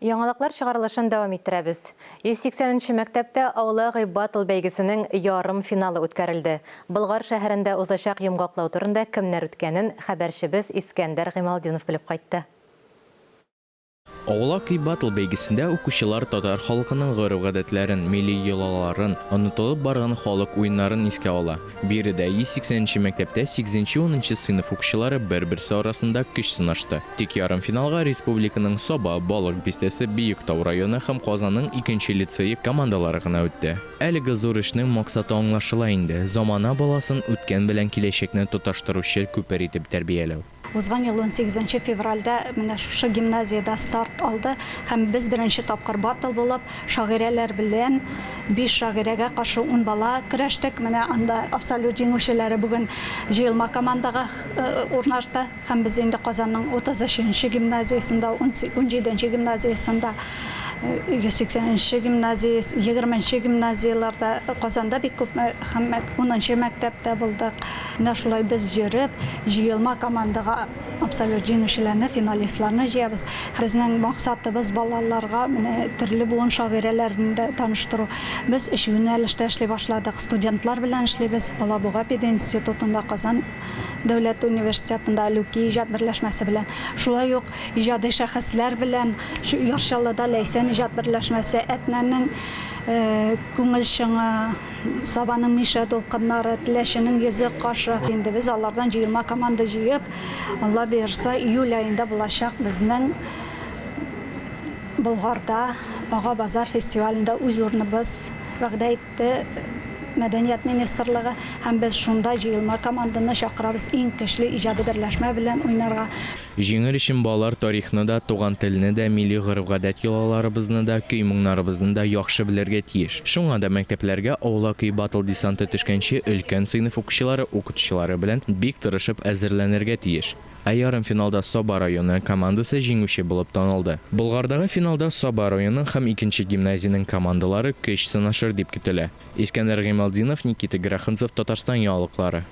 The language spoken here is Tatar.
Яңалыклар чыгарылышын дәвам иттерәбез. 180-нче мәктәптә Аула Гыйбатыл бәйгесенең ярым финалы үткәрелде. Болгар шәһәрендә узачак йомгаклау турында кемнәр үткәнен хәбәрчебез Искәндәр Гыймалдинов белеп кайтты. Аула Гыйбатыл бәйгесендә укучылар татар халкының гореф-гадәтләрен, милли йолаларын, онытылып барган халык уеннарын искә ала. Биредә 180-нче мәктәптә 8-10 сыйныф укучылары бер-берсе арасында көч сынашты. Тик ярым финалга республиканың Соба, Балык бистәсе, Биектау районы һәм Казанның 2-нче лицейы командалары гына үтте. Әлеге зур эшнең максаты аңлашыла инде. Замана баласын үткән белән киләчәкне тоташтыручы күпер итеп тәрбияләү. Узган ел 18 февральдә менә шушы гимназиядә старт алды һәм без беренче тапкыр батыл булып шагыйрәләр белән 5 шагыйрәгә каршы 10 бала көрәштек. Менә анда абсолют җиңүчеләре бүген җыелма командага урнашты һәм без инде Казанның 33-нче гимназиясендә, 17-нче гимназиясендә, 180-нче гимназиясе, 20-нче гимназияларда, Казанда бик күп һәм 10-нче мәктәптә булдык. Менә шулай без җырып, җыелма командага абсолют җиңүчеләрне, финалистларны җыябыз. Безнең максатыбыз балаларга менә төрле буын шагыйрәләрен дә таныштыру. Без 3 юнәлештә эшли башладык. Студентлар белән эшлибез. Алабуга пединститутында, Казан дәүләт университетында Люки иҗат берләшмәсе белән. Шулай ук иҗади шәхесләр белән Яршалыда Ләйсән иҗат берләшмәсе, Әтнәнең күңел шыңы, Сабаның Миша дулкыннары, Теләшенең йөзе кашы. Инде без алардан җыелма команда җыеп, Алла бирсә, июль аенда булачак безнең Болгарда Ага базар фестивалендә үз урыныбыз вәгъдә итте Мәдәният министрлыгы, һәм без шунда җыелма команданы чакырабыз, иң көчле иҗади берләшмә белән уйнарга. Җиңер өчен балалар тарихны да, туган телне дә, милли гореф-гадәт йолаларыбызны да, көй-моңнарыбызны да яхшы белергә тиеш. Шуңа да мәктәпләргә Аула Гыйбатыл десанты төшкәнче өлкән сыйныф укучылары, укытучылары белән бик тырышып әзерләнергә тиеш. Ә ярым финалда Соба районы командасы җиңүче булып танылды. Болгардагы финалда Соба районы һәм 2-нче гимназияның командалары көч сынашыр дип көтелә. Искәндәр Гыймалдинов, Никита Граханцев, Татарстан яңалыклары.